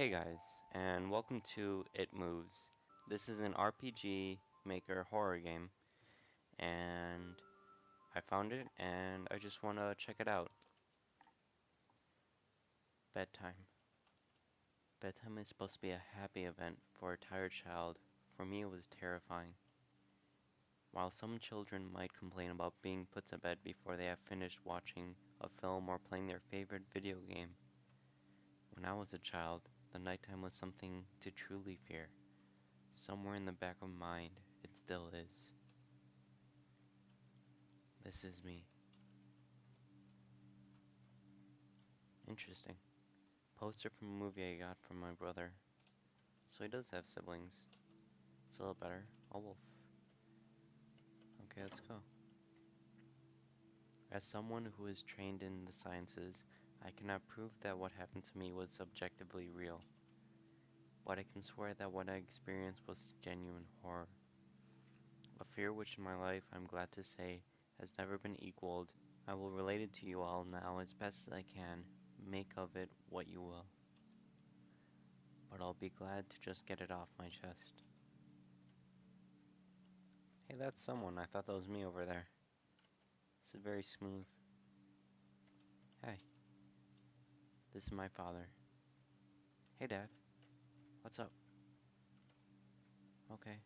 Hey guys, and welcome to It Moves. This is an RPG Maker horror game, and I found it and I just want to check it out. Bedtime. Bedtime is supposed to be a happy event for a tired child. For me, it was terrifying. While some children might complain about being put to bed before they have finished watching a film or playing their favorite video game, when I was a child, the nighttime was something to truly fear. Somewhere in the back of my mind, it still is. This is me. Interesting. Poster from a movie I got from my brother. So he does have siblings. It's a little better. A wolf. Okay, let's go. As someone who is trained in the sciences, I cannot prove that what happened to me was objectively real. But I can swear that what I experienced was genuine horror. A fear which in my life, I'm glad to say, has never been equaled. I will relate it to you all now as best as I can. Make of it what you will. But I'll be glad to just get it off my chest. Hey, that's someone. I thought that was me over there. This is very smooth. Hey, this is my father. Hey, Dad. What's up? Okay.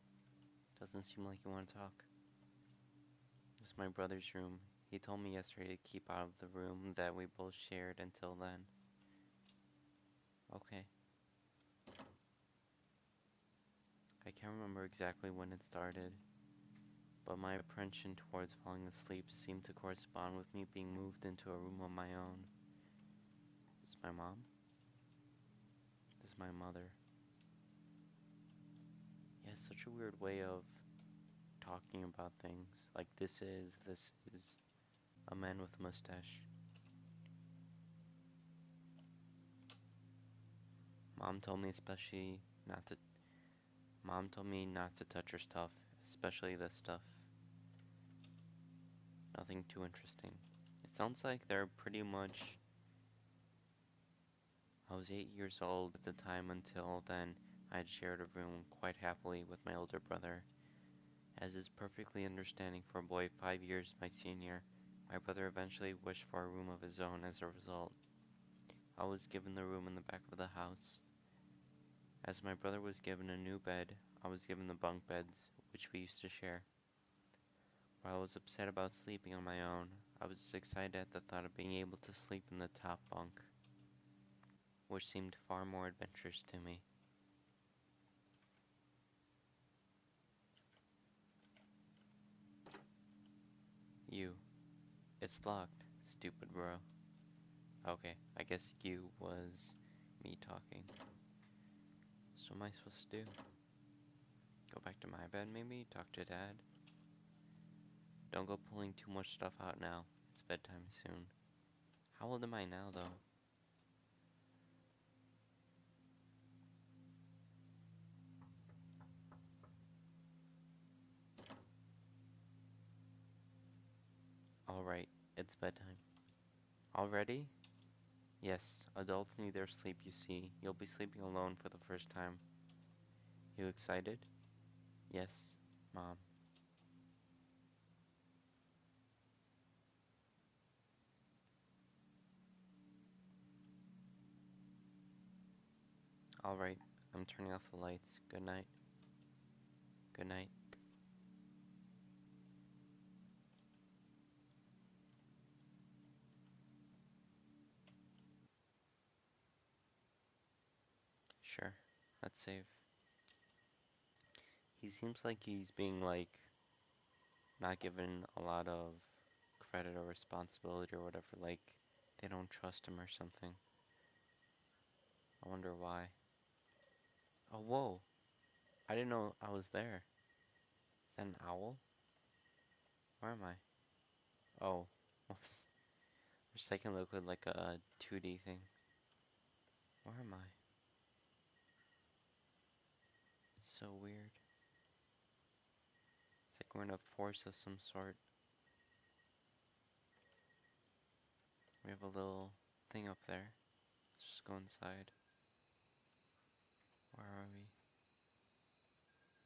Doesn't seem like you want to talk. This is my brother's room. He told me yesterday to keep out of the room that we both shared until then. Okay. I can't remember exactly when it started, but my apprehension towards falling asleep seemed to correspond with me being moved into a room of my own. This is my mom. This is my mother. Yeah, it's such a weird way of talking about things. Like, this is a man with a mustache. Mom told me especially not to Mom told me not to touch her stuff, especially this stuff. Nothing too interesting. It sounds like they're pretty much... I was 8 years old at the time. Until then, I had shared a room quite happily with my older brother. As is perfectly understanding for a boy 5 years my senior, my brother eventually wished for a room of his own as a result. I was given the room in the back of the house. As my brother was given a new bed, I was given the bunk beds, which we used to share. While I was upset about sleeping on my own, I was excited at the thought of being able to sleep in the top bunk, which seemed far more adventurous to me. You. It's locked, stupid bro. Okay, I guess you was me talking. So what am I supposed to do? Go back to my bed maybe? Talk to Dad? Don't go pulling too much stuff out now. It's bedtime soon. How old am I now, though? Alright, it's bedtime. Already? Yes, adults need their sleep, you see. You'll be sleeping alone for the first time. You excited? Yes, Mom. Alright, I'm turning off the lights. Good night. Good night. Sure, let's save. He seems like he's being, like, not given a lot of credit or responsibility or whatever. Like, they don't trust him or something. I wonder why. Oh, whoa. I didn't know I was there. Is that an owl? Where am I? Oh, whoops. For a second, it looked like a 2D thing. Where am I? It's so weird. It's like we're in a forest of some sort. We have a little thing up there. Let's just go inside. Where are we?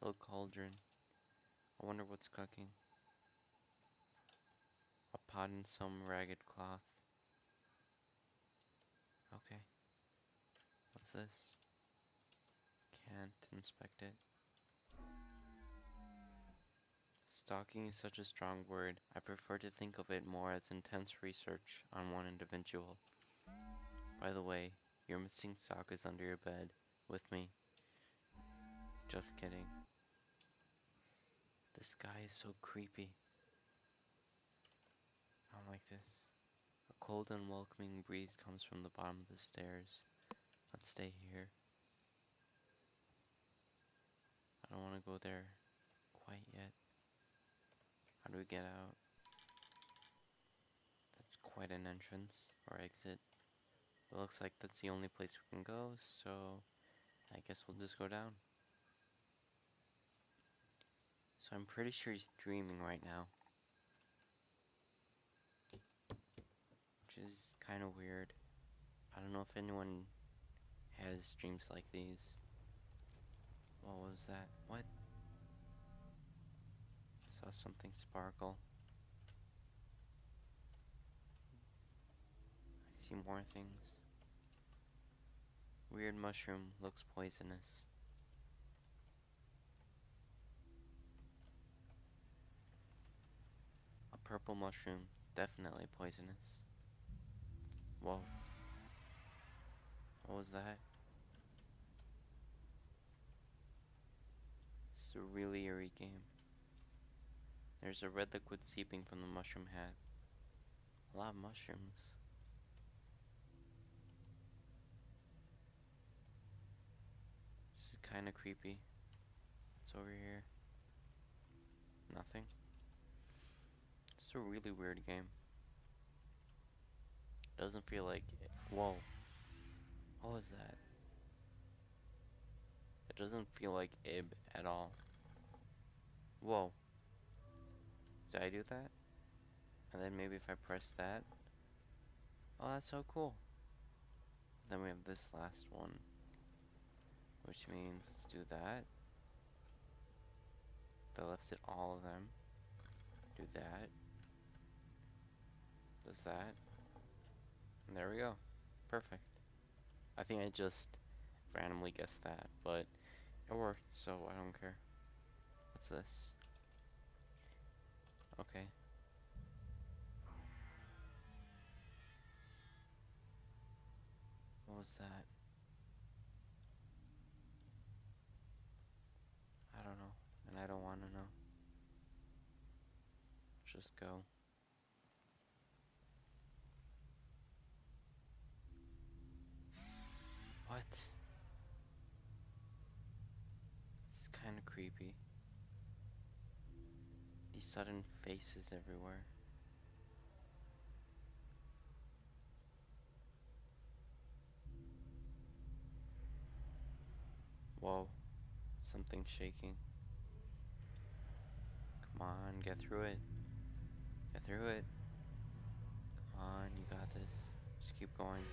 Little cauldron. I wonder what's cooking. A pot and some ragged cloth. Okay. What's this? Can't inspect it. Stalking is such a strong word. I prefer to think of it more as intense research on one individual. By the way, your missing sock is under your bed with me. Just kidding. This guy is so creepy. I don't like this. A cold and welcoming breeze comes from the bottom of the stairs. Let's stay here. I don't want to go there quite yet. How do we get out? That's quite an entrance or exit. It looks like that's the only place we can go, so I guess we'll just go down. So I'm pretty sure he's dreaming right now, which is kind of weird. I don't know if anyone has dreams like these. What was that? What? Saw something sparkle. I see more things. Weird mushroom looks poisonous. A purple mushroom, definitely poisonous. Whoa. What was that? This is a really eerie game. There's a red liquid seeping from the mushroom hat. A lot of mushrooms. This is kinda creepy. What's over here? Nothing. It's a really weird game. Doesn't feel like it. Whoa. What was that? It doesn't feel like Ib at all. Whoa. Did I do that? And then maybe if I press that. Oh, that's so cool. Then we have this last one. Which means let's do that. If I lifted all of them. Do that. Does that. And there we go. Perfect. I think I just randomly guessed that, but it worked, so I don't care. What's this? Okay. What was that? I don't know, and I don't want to know. Just go. What? This is kind of creepy. These sudden faces everywhere. Whoa. Something's shaking. Come on, get through it. Get through it. Come on, you got this. Just keep going.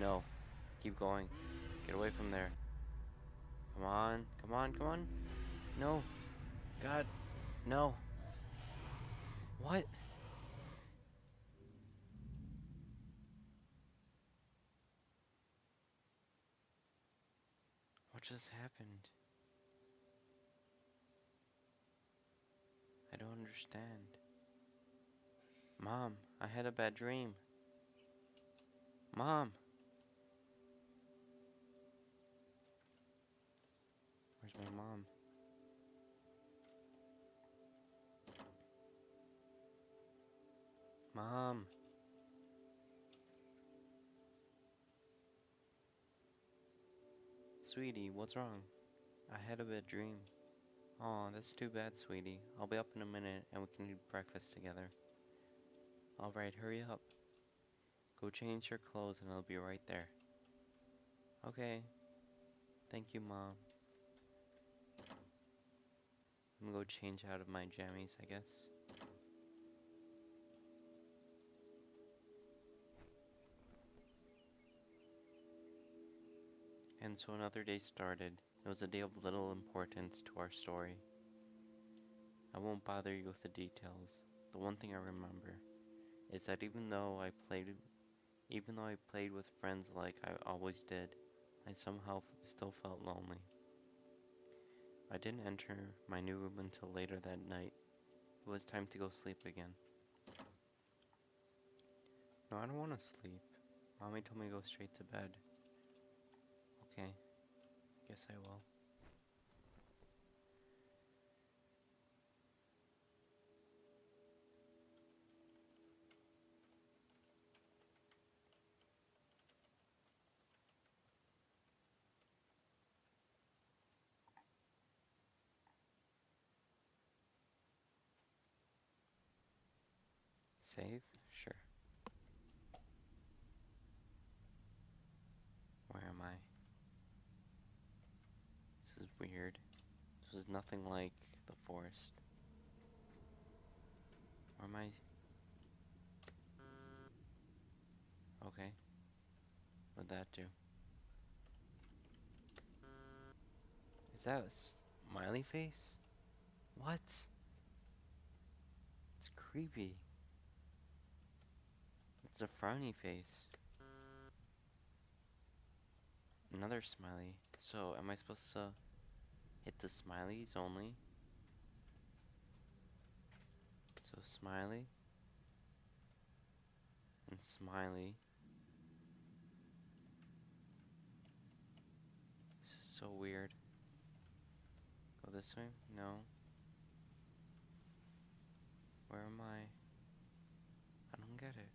No. Keep going. Get away from there. Come on. Come on. Come on. No. God. No. What? What just happened? I don't understand. Mom, I had a bad dream. Mom. Where's my mom? Mom. Sweetie, what's wrong? I had a bad dream. Aw, that's too bad, sweetie. I'll be up in a minute and we can eat breakfast together. Alright, hurry up. Go change your clothes and I'll be right there. Okay. Thank you, Mom. I'm gonna go change out of my jammies, I guess. And so another day started. It was a day of little importance to our story. I won't bother you with the details. The one thing I remember is that even though I played with friends like I always did, I somehow still felt lonely. I didn't enter my new room until later that night. It was time to go sleep again. No, I don't want to sleep. Mommy told me to go straight to bed. Okay, guess I will. Save? Sure. Where am I? This is weird. This is nothing like the forest. Where am I? Okay. What'd that do? Is that a smiley face? What? It's creepy. It's a frowny face. Another smiley. So, am I supposed to hit the smileys only? So, smiley. And smiley. This is so weird. Go this way? No. Where am I? I don't get it.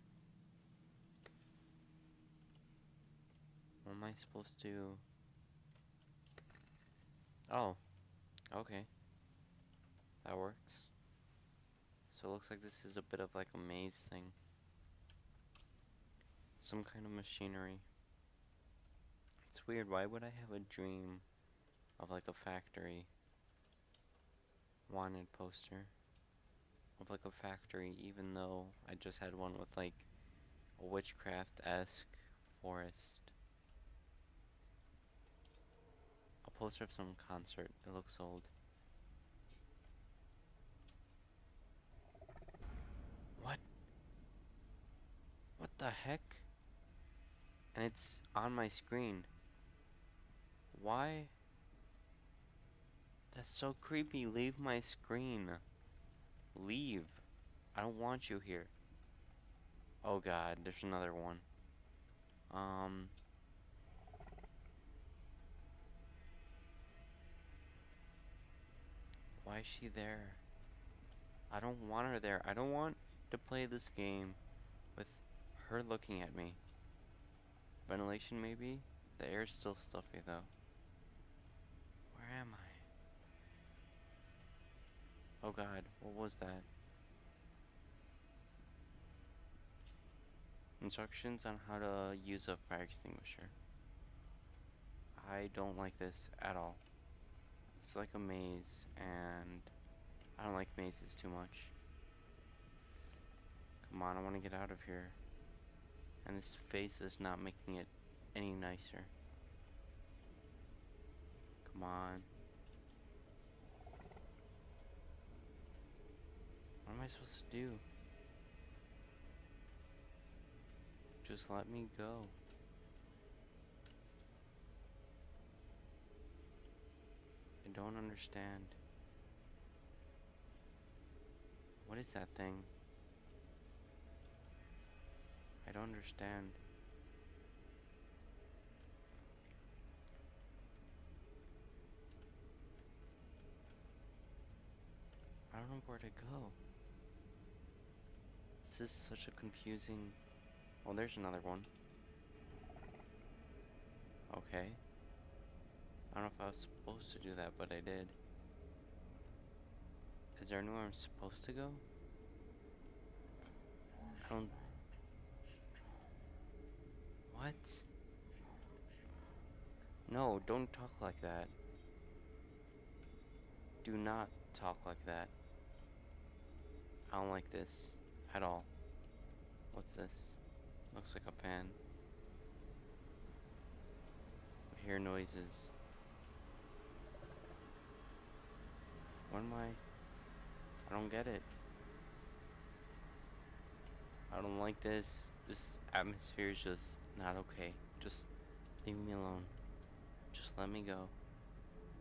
What am I supposed to... Oh. Okay. That works. So it looks like this is a bit of like a maze thing. Some kind of machinery. It's weird, why would I have a dream of like a factory wanted poster of like a factory, even though I just had one with like a witchcraft-esque forest. A poster of some concert. It looks old. What? What the heck? And it's on my screen. Why? That's so creepy. Leave my screen. Leave. I don't want you here. Oh god, there's another one. Why is she there? I don't want her there. I don't want to play this game with her looking at me. Ventilation maybe? The air's still stuffy though. Where am I? Oh god, what was that? Instructions on how to use a fire extinguisher. I don't like this at all. It's like a maze, and I don't like mazes too much. Come on, I want to get out of here. And this face is not making it any nicer. Come on. What am I supposed to do? Just let me go. I don't understand. What is that thing? I don't understand. I don't know where to go. This is such a confusing... Oh, there's another one. Okay. I don't know if I was supposed to do that, but I did. Is there anywhere I'm supposed to go? I don't... What? No, don't talk like that. Do not talk like that. I don't like this at all. What's this? Looks like a fan. I hear noises. What am I? I don't get it. I don't like this. This atmosphere is just not okay. Just leave me alone. Just let me go.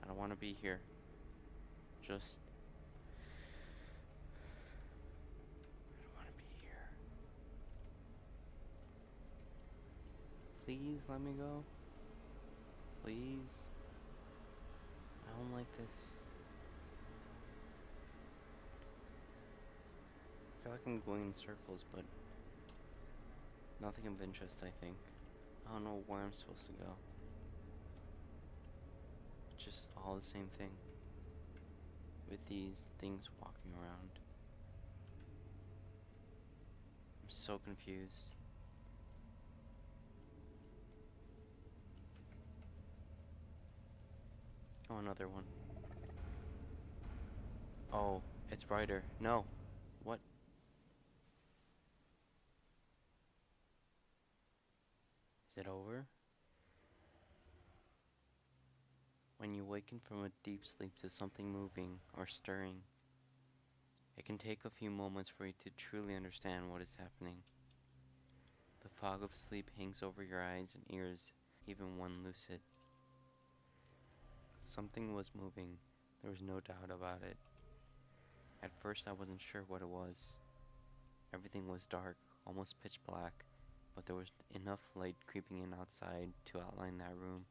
I don't want to be here. Just. I don't want to be here. Please let me go. Please. I don't like this. I feel like I'm going in circles, but nothing of interest, I think. I don't know where I'm supposed to go. It's just all the same thing. With these things walking around. I'm so confused. Oh, another one. Oh, it's brighter. No. What? Is it over? When you waken from a deep sleep to something moving or stirring, it can take a few moments for you to truly understand what is happening. The fog of sleep hangs over your eyes and ears, even when lucid. Something was moving, there was no doubt about it. At first, I wasn't sure what it was. Everything was dark, almost pitch black, but there was enough light creeping in outside to outline that room.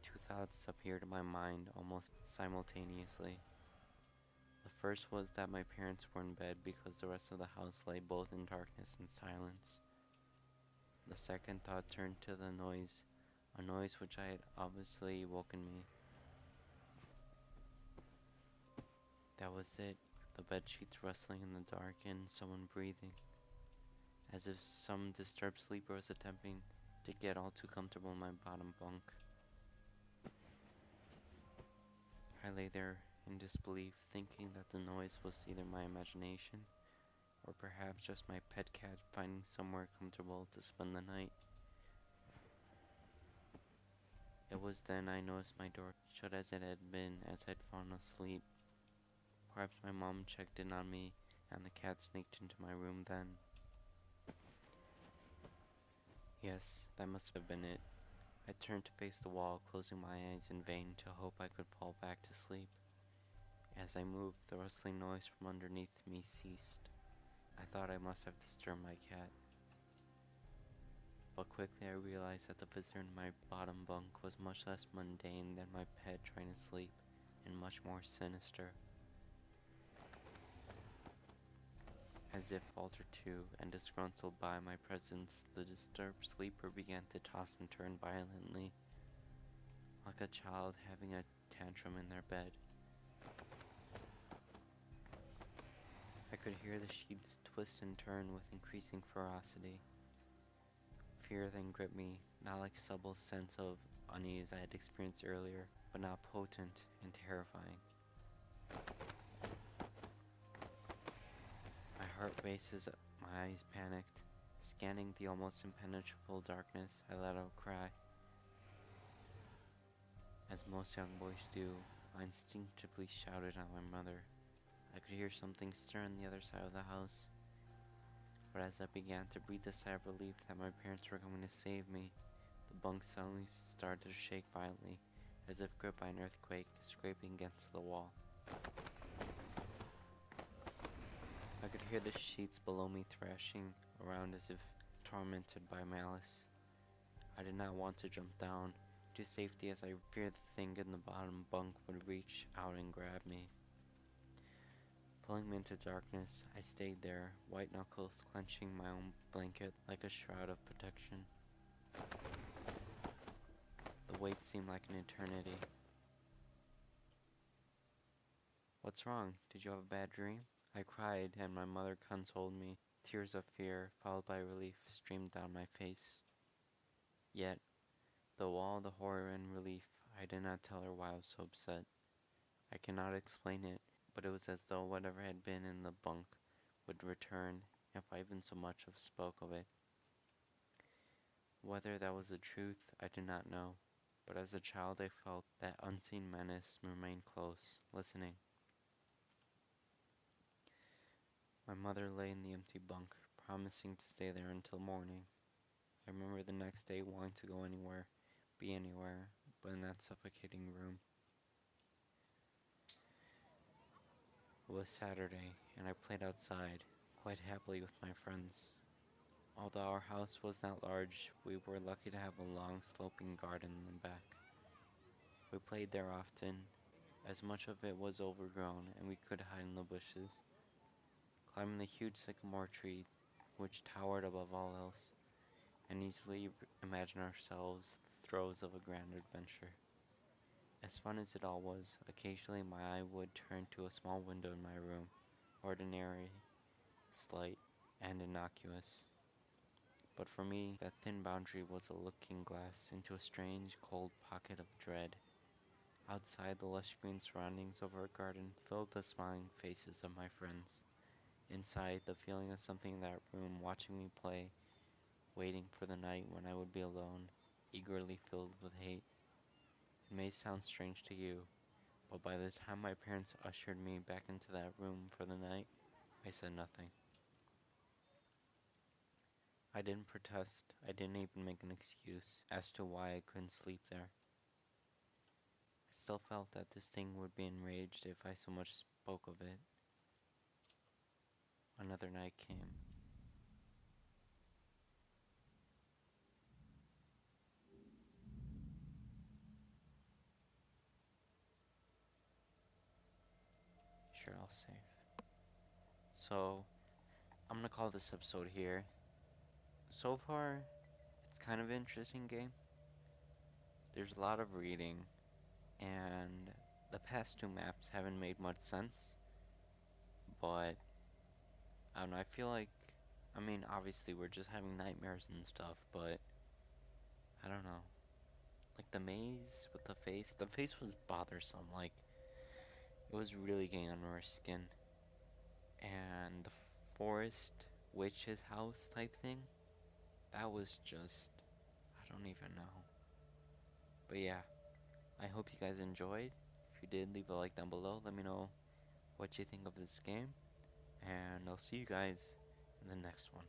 Two thoughts appeared in my mind almost simultaneously. The first was that my parents were in bed because the rest of the house lay both in darkness and silence. The second thought turned to the noise, a noise which had obviously woken me. That was it, the bed sheets rustling in the dark and someone breathing, as if some disturbed sleeper was attempting to get all too comfortable in my bottom bunk. I lay there in disbelief, thinking that the noise was either my imagination or perhaps just my pet cat finding somewhere comfortable to spend the night. It was then I noticed my door shut as it had been as I'd fallen asleep. Perhaps my mom checked in on me and the cat sneaked into my room then. Yes, that must have been it. I turned to face the wall, closing my eyes in vain to hope I could fall back to sleep. As I moved, the rustling noise from underneath me ceased. I thought I must have disturbed my cat. But quickly I realized that the visitor in my bottom bunk was much less mundane than my pet trying to sleep, and much more sinister. As if altered to and disgruntled by my presence, the disturbed sleeper began to toss and turn violently, like a child having a tantrum in their bed. I could hear the sheets twist and turn with increasing ferocity. Fear then gripped me, not like subtle sense of unease I had experienced earlier, but now potent and terrifying. My heart races, my eyes panicked. Scanning the almost impenetrable darkness, I let out a cry. As most young boys do, I instinctively shouted at my mother. I could hear something stir on the other side of the house. But as I began to breathe a sigh of relief that my parents were coming to save me, the bunk suddenly started to shake violently, as if gripped by an earthquake, scraping against the wall. I could hear the sheets below me thrashing around as if tormented by malice. I did not want to jump down to safety as I feared the thing in the bottom bunk would reach out and grab me. Pulling me into darkness, I stayed there, white knuckles clenching my own blanket like a shroud of protection. The wait seemed like an eternity. "What's wrong? Did you have a bad dream?" I cried, and my mother consoled me. Tears of fear, followed by relief, streamed down my face. Yet, though all the horror and relief, I did not tell her why I was so upset. I cannot explain it, but it was as though whatever had been in the bunk would return if I even so much as spoke of it. Whether that was the truth, I did not know, but as a child I felt that unseen menace remain close, listening. My mother lay in the empty bunk, promising to stay there until morning. I remember the next day wanting to go anywhere, be anywhere, but in that suffocating room. It was Saturday, and I played outside, quite happily with my friends. Although our house was not large, we were lucky to have a long sloping garden in the back. We played there often, as much of it was overgrown and we could hide in the bushes. Climbing the huge sycamore tree, which towered above all else, and easily imagine ourselves the throes of a grand adventure. As fun as it all was, occasionally my eye would turn to a small window in my room, ordinary, slight, and innocuous. But for me, that thin boundary was a looking glass into a strange, cold pocket of dread. Outside, the lush green surroundings of our garden filled the smiling faces of my friends. Inside, the feeling of something in that room watching me play, waiting for the night when I would be alone, eagerly filled with hate. It may sound strange to you, but by the time my parents ushered me back into that room for the night, I said nothing. I didn't protest, I didn't even make an excuse as to why I couldn't sleep there. I still felt that this thing would be enraged if I so much spoke of it. Another night came. Sure, I'll save. So, I'm gonna call this episode here. So far, it's kind of an interesting game. There's a lot of reading, and the past two maps haven't made much sense, but I don't know, I feel like, I mean, obviously we're just having nightmares and stuff, but I don't know. Like the maze with the face was bothersome, like, it was really getting under our skin. And the forest witch's house type thing, that was just, I don't even know. But yeah, I hope you guys enjoyed. If you did, leave a like down below. Let me know what you think of this game. And I'll see you guys in the next one.